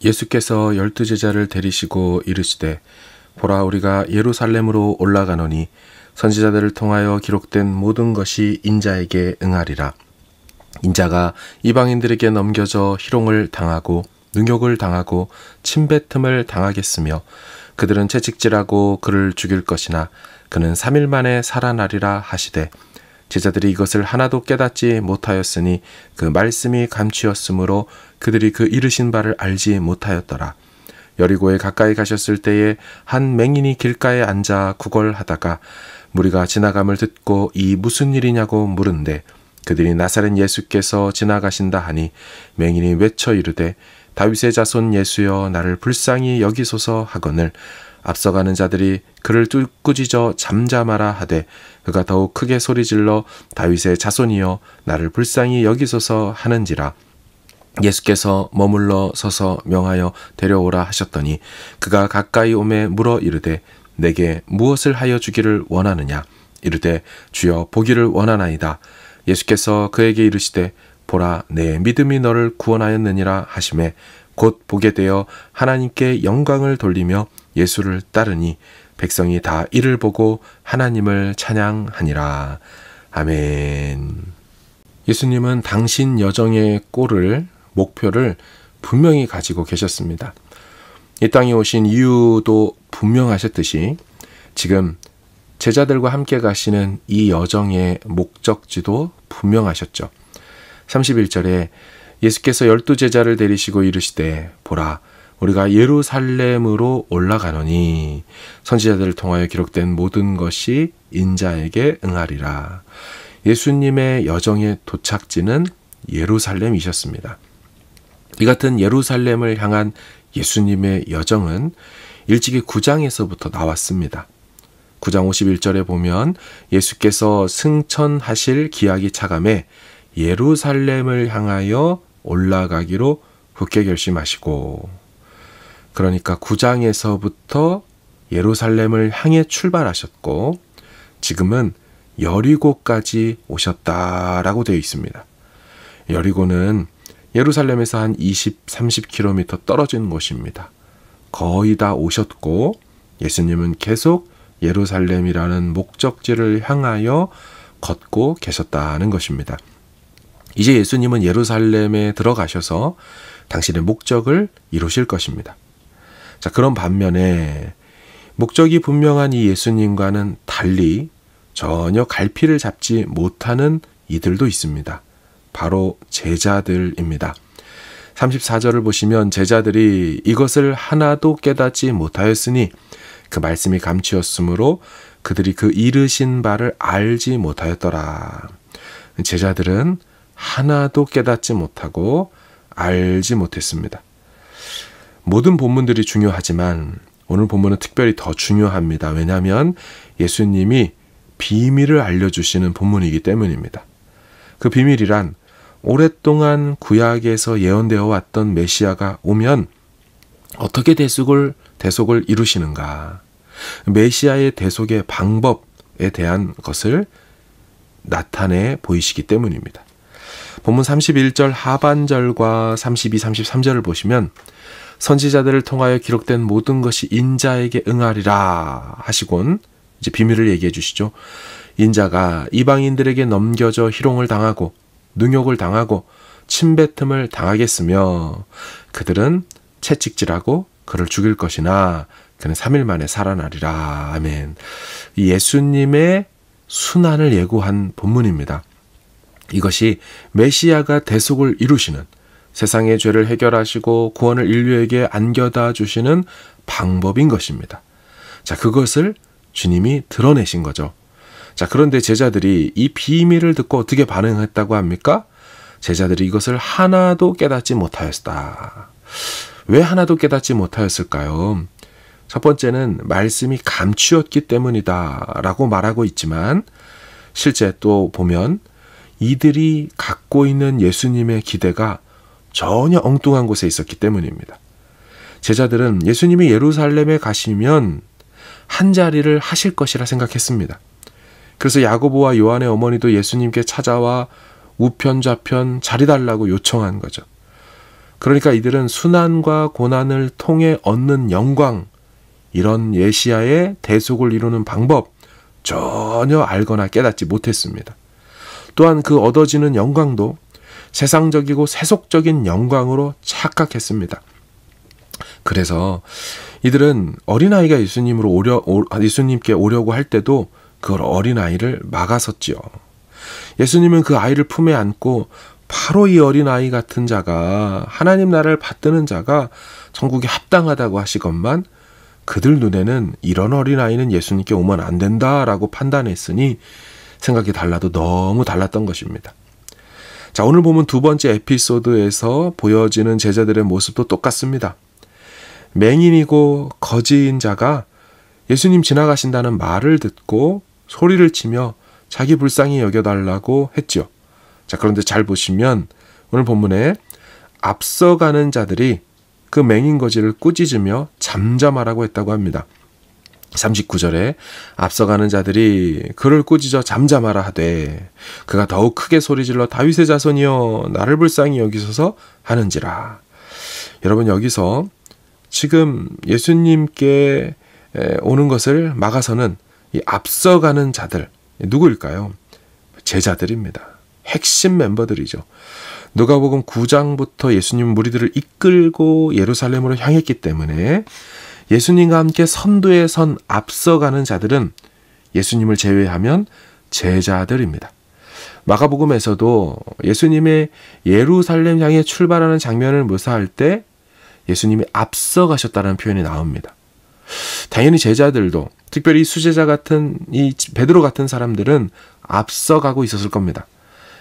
예수께서 12제자를 데리시고 이르시되 보라 우리가 예루살렘으로 올라가노니 선지자들을 통하여 기록된 모든 것이 인자에게 응하리라. 인자가 이방인들에게 넘겨져 희롱을 당하고 능욕을 당하고 침뱉음을 당하겠으며 그들은 채찍질하고 그를 죽일 것이나 그는 3일 만에 살아나리라 하시되 제자들이 이것을 하나도 깨닫지 못하였으니 그 말씀이 감추었으므로 그들이 그 이르신 바를 알지 못하였더라. 여리고에 가까이 가셨을 때에 한 맹인이 길가에 앉아 구걸하다가 무리가 지나감을 듣고 이 무슨 일이냐고 물은데 그들이 나사렛 예수께서 지나가신다 하니 맹인이 외쳐 이르되 다윗의 자손 예수여 나를 불쌍히 여기소서 하거늘 앞서가는 자들이 그를 꾸짖어 잠잠하라 하되 그가 더욱 크게 소리질러 다윗의 자손이여 나를 불쌍히 여기소서 하는지라. 예수께서 머물러 서서 명하여 데려오라 하셨더니 그가 가까이 오매 물어 이르되 내게 무엇을 하여 주기를 원하느냐. 이르되 주여 보기를 원하나이다. 예수께서 그에게 이르시되 보라 내 믿음이 너를 구원하였느니라 하시매 곧 보게 되어 하나님께 영광을 돌리며 예수를 따르니 백성이 다 이를 보고 하나님을 찬양하니라. 아멘. 예수님은 당신 여정의 꼴을 목표를 분명히 가지고 계셨습니다. 이 땅에 오신 이유도 분명하셨듯이 지금 제자들과 함께 가시는 이 여정의 목적지도 분명하셨죠. 31절에 예수께서 12제자를 데리시고 이르시되 보라 우리가 예루살렘으로 올라가노니 선지자들을 통하여 기록된 모든 것이 인자에게 응하리라. 예수님의 여정의 도착지는 예루살렘이셨습니다. 이 같은 예루살렘을 향한 예수님의 여정은 일찍이 9장에서부터 나왔습니다. 9장 51절에 보면 예수께서 승천하실 기약이 차감해 예루살렘을 향하여 올라가기로 굳게 결심하시고, 그러니까 9장에서부터 예루살렘을 향해 출발하셨고 지금은 여리고까지 오셨다라고 되어 있습니다. 여리고는 예루살렘에서 한 20-30km 떨어진 곳입니다. 거의 다 오셨고 예수님은 계속 예루살렘이라는 목적지를 향하여 걷고 계셨다는 것입니다. 이제 예수님은 예루살렘에 들어가셔서 당신의 목적을 이루실 것입니다. 자, 그런 반면에 목적이 분명한 이 예수님과는 달리 전혀 갈피를 잡지 못하는 이들도 있습니다. 바로 제자들입니다. 34절을 보시면 제자들이 이것을 하나도 깨닫지 못하였으니 그 말씀이 감추었으므로 그들이 그 이르신 바를 알지 못하였더라. 제자들은 하나도 깨닫지 못하고 알지 못했습니다. 모든 본문들이 중요하지만 오늘 본문은 특별히 더 중요합니다. 왜냐하면 예수님이 비밀을 알려주시는 본문이기 때문입니다. 그 비밀이란 오랫동안 구약에서 예언되어 왔던 메시아가 오면 어떻게 대속을 이루시는가, 메시아의 대속의 방법에 대한 것을 나타내 보이시기 때문입니다. 본문 31절 하반절과 32, 33절을 보시면 선지자들을 통하여 기록된 모든 것이 인자에게 응하리라 하시곤 이제 비밀을 얘기해 주시죠. 인자가 이방인들에게 넘겨져 희롱을 당하고 능욕을 당하고 침뱉음을 당하겠으며 그들은 채찍질하고 그를 죽일 것이나 그는 3일 만에 살아나리라. 아멘. 예수님의 순환을 예고한 본문입니다. 이것이 메시아가 대속을 이루시는, 세상의 죄를 해결하시고 구원을 인류에게 안겨다 주시는 방법인 것입니다. 자, 그것을 주님이 드러내신 거죠. 자, 그런데 제자들이 이 비밀을 듣고 어떻게 반응했다고 합니까? 제자들이 이것을 하나도 깨닫지 못하였다. 왜 하나도 깨닫지 못하였을까요? 첫 번째는 말씀이 감추었기 때문이다 라고 말하고 있지만 실제 또 보면 이들이 갖고 있는 예수님의 기대가 전혀 엉뚱한 곳에 있었기 때문입니다. 제자들은 예수님이 예루살렘에 가시면 한 자리를 하실 것이라 생각했습니다. 그래서 야고보와 요한의 어머니도 예수님께 찾아와 우편 좌편 자리 달라고 요청한 거죠. 그러니까 이들은 순환과 고난을 통해 얻는 영광, 이런 예시야의 대속을 이루는 방법 전혀 알거나 깨닫지 못했습니다. 또한 그 얻어지는 영광도 세상적이고 세속적인 영광으로 착각했습니다. 그래서 이들은 어린아이가 예수님께 오려고 할 때도 그 어린아이를 막아섰지요. 예수님은 그 아이를 품에 안고 바로 이 어린아이 같은 자가, 하나님 나라를 받드는 자가 천국에 합당하다고 하시건만 그들 눈에는 이런 어린아이는 예수님께 오면 안 된다라고 판단했으니 생각이 달라도 너무 달랐던 것입니다. 자, 오늘 보면 두 번째 에피소드에서 보여지는 제자들의 모습도 똑같습니다. 맹인이고 거지인 자가 예수님 지나가신다는 말을 듣고 소리를 치며 자기 불쌍히 여겨달라고 했죠. 자, 그런데 잘 보시면 오늘 본문에 앞서가는 자들이 그 맹인 거지를 꾸짖으며 잠잠하라고 했다고 합니다. 39절에 앞서가는 자들이 그를 꾸짖어 잠잠하라 하되 그가 더욱 크게 소리질러 다윗의 자손이여 나를 불쌍히 여기소서 하는지라. 여러분, 여기서 지금 예수님께 오는 것을 막아서는 이 앞서가는 자들, 누구일까요? 제자들입니다. 핵심 멤버들이죠. 누가복음 9장부터 예수님 무리들을 이끌고 예루살렘으로 향했기 때문에 예수님과 함께 선두에 선 앞서가는 자들은 예수님을 제외하면 제자들입니다. 마가복음에서도 예수님의 예루살렘 향해 출발하는 장면을 묘사할 때 예수님이 앞서가셨다는 표현이 나옵니다. 당연히 제자들도, 특별히 수제자 같은 이 베드로 같은 사람들은 앞서가고 있었을 겁니다.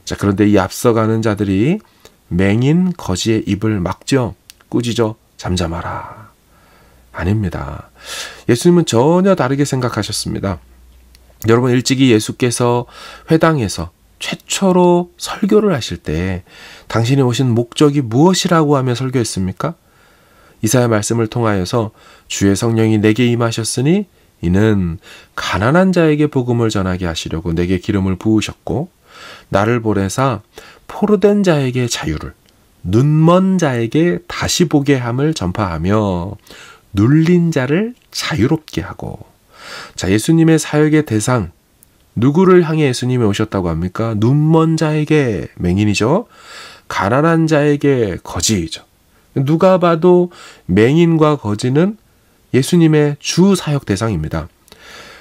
자, 그런데 이 앞서가는 자들이 맹인 거지의 입을 막죠. 꾸짖어 잠잠하라. 아닙니다. 예수님은 전혀 다르게 생각하셨습니다. 여러분, 일찍이 예수께서 회당에서 최초로 설교를 하실 때 당신이 오신 목적이 무엇이라고 하며 설교했습니까? 이사야 말씀을 통하여서 주의 성령이 내게 임하셨으니 이는 가난한 자에게 복음을 전하게 하시려고 내게 기름을 부으셨고 나를 보내사 포로된 자에게 자유를, 눈먼 자에게 다시 보게 함을 전파하며 눌린 자를 자유롭게 하고. 자, 예수님의 사역의 대상, 누구를 향해 예수님이 오셨다고 합니까? 눈먼 자에게, 맹인이죠. 가난한 자에게, 거지이죠. 누가 봐도 맹인과 거지는 예수님의 주 사역 대상입니다.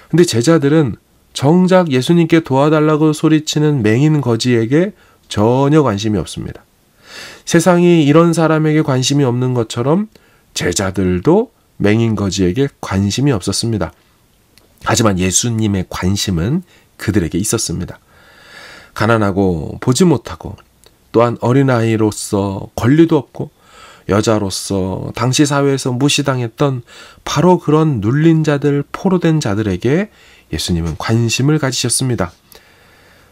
근데 제자들은 정작 예수님께 도와달라고 소리치는 맹인 거지에게 전혀 관심이 없습니다. 세상이 이런 사람에게 관심이 없는 것처럼 제자들도 맹인 거지에게 관심이 없었습니다. 하지만 예수님의 관심은 그들에게 있었습니다. 가난하고 보지 못하고 또한 어린아이로서 권리도 없고 여자로서 당시 사회에서 무시당했던 바로 그런 눌린 자들, 포로된 자들에게 예수님은 관심을 가지셨습니다.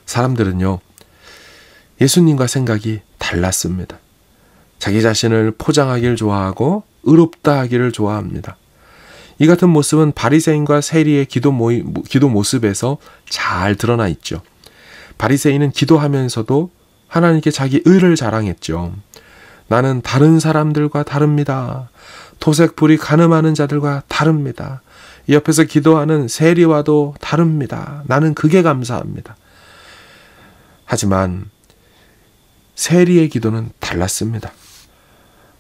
사람들은요, 예수님과 생각이 달랐습니다. 자기 자신을 포장하기를 좋아하고 의롭다 하기를 좋아합니다. 이 같은 모습은 바리새인과 세리의 기도 모습에서 잘 드러나 있죠. 바리새인은 기도하면서도 하나님께 자기 의를 자랑했죠. 나는 다른 사람들과 다릅니다. 토색불이 가늠하는 자들과 다릅니다. 옆에서 기도하는 세리와도 다릅니다. 나는 그게 감사합니다. 하지만 세리의 기도는 달랐습니다.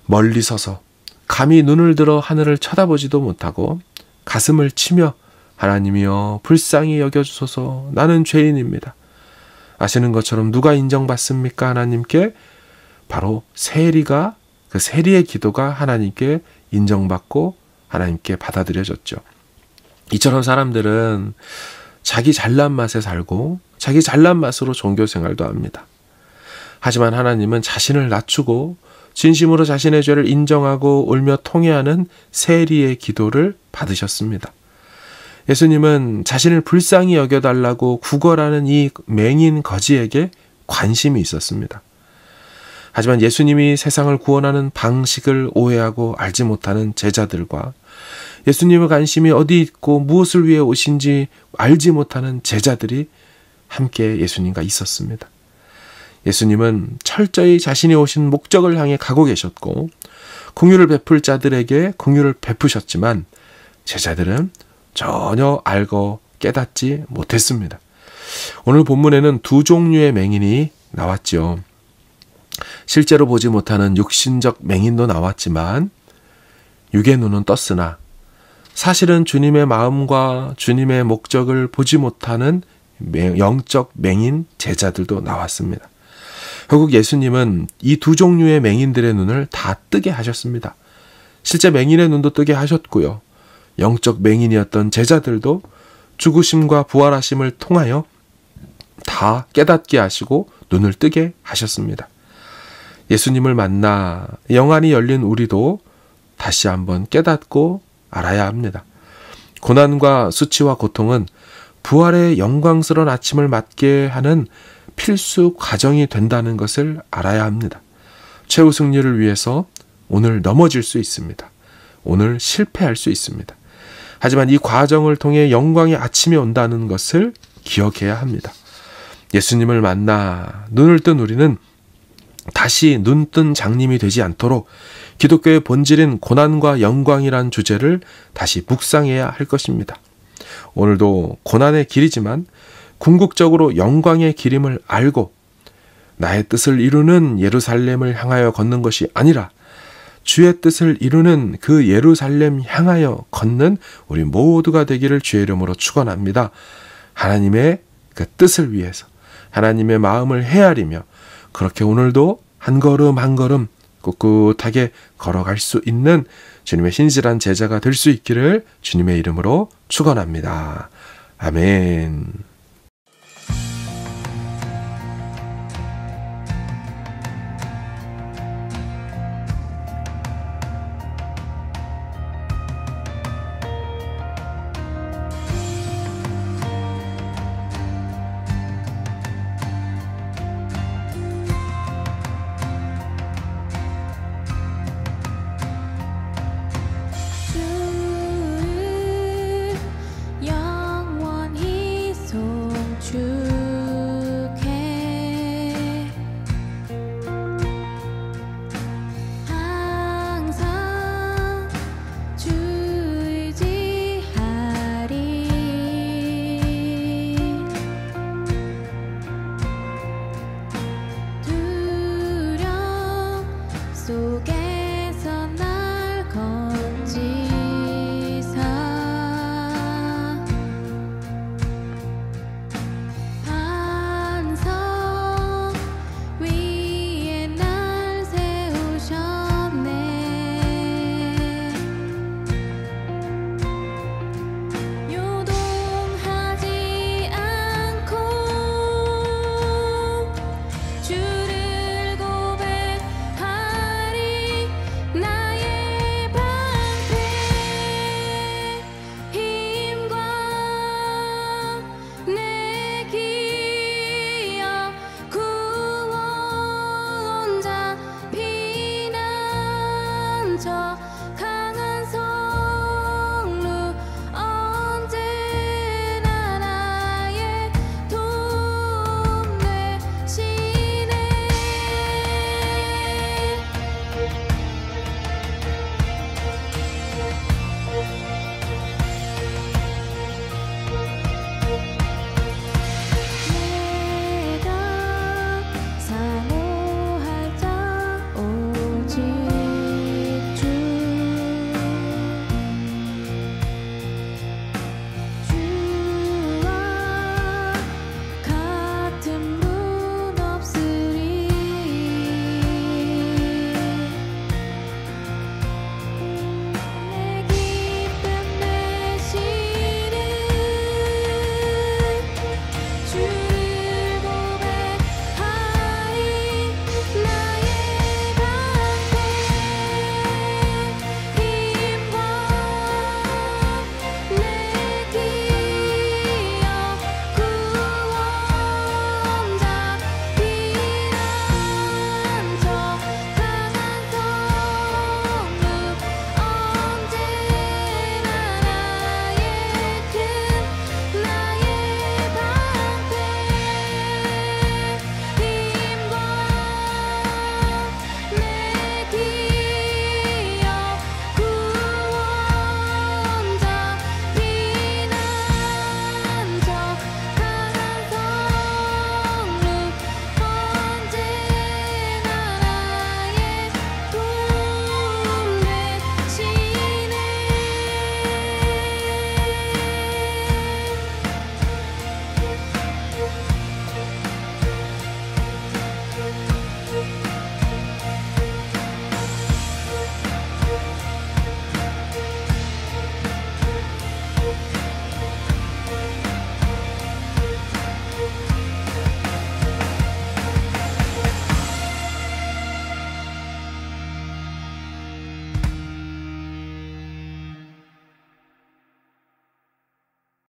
멀리 서서 감히 눈을 들어 하늘을 쳐다보지도 못하고 가슴을 치며 하나님이여 불쌍히 여겨주소서, 나는 죄인입니다. 아시는 것처럼 누가 인정받습니까? 하나님께. 바로 세리가, 그 세리의 기도가 하나님께 인정받고 하나님께 받아들여졌죠. 이처럼 사람들은 자기 잘난 맛에 살고 자기 잘난 맛으로 종교생활도 합니다. 하지만 하나님은 자신을 낮추고 진심으로 자신의 죄를 인정하고 울며 통회하는 세리의 기도를 받으셨습니다. 예수님은 자신을 불쌍히 여겨달라고 구걸하는 이 맹인 거지에게 관심이 있었습니다. 하지만 예수님이 세상을 구원하는 방식을 오해하고 알지 못하는 제자들과 예수님의 관심이 어디 있고 무엇을 위해 오신지 알지 못하는 제자들이 함께 예수님과 있었습니다. 예수님은 철저히 자신이 오신 목적을 향해 가고 계셨고 긍휼을 베풀 자들에게 긍휼을 베푸셨지만 제자들은 전혀 알고 깨닫지 못했습니다. 오늘 본문에는 두 종류의 맹인이 나왔죠. 실제로 보지 못하는 육신적 맹인도 나왔지만 육의 눈은 떴으나 사실은 주님의 마음과 주님의 목적을 보지 못하는 영적 맹인 제자들도 나왔습니다. 결국 예수님은 이 두 종류의 맹인들의 눈을 다 뜨게 하셨습니다. 실제 맹인의 눈도 뜨게 하셨고요. 영적 맹인이었던 제자들도 죽으심과 부활하심을 통하여 다 깨닫게 하시고 눈을 뜨게 하셨습니다. 예수님을 만나 영안이 열린 우리도 다시 한번 깨닫고 알아야 합니다. 고난과 수치와 고통은 부활의 영광스러운 아침을 맞게 하는 필수 과정이 된다는 것을 알아야 합니다. 최후 승리를 위해서 오늘 넘어질 수 있습니다. 오늘 실패할 수 있습니다. 하지만 이 과정을 통해 영광의 아침이 온다는 것을 기억해야 합니다. 예수님을 만나 눈을 뜬 우리는 다시 눈뜬 장님이 되지 않도록 기독교의 본질인 고난과 영광이란 주제를 다시 묵상해야 할 것입니다. 오늘도 고난의 길이지만 궁극적으로 영광의 길임을 알고 나의 뜻을 이루는 예루살렘을 향하여 걷는 것이 아니라 주의 뜻을 이루는 그 예루살렘 향하여 걷는 우리 모두가 되기를 주의 이름으로 축원합니다. 하나님의 그 뜻을 위해서 하나님의 마음을 헤아리며 그렇게 오늘도 한 걸음 한 걸음 꿋꿋하게 걸어갈 수 있는 주님의 신실한 제자가 될 수 있기를 주님의 이름으로 축원합니다. 아멘.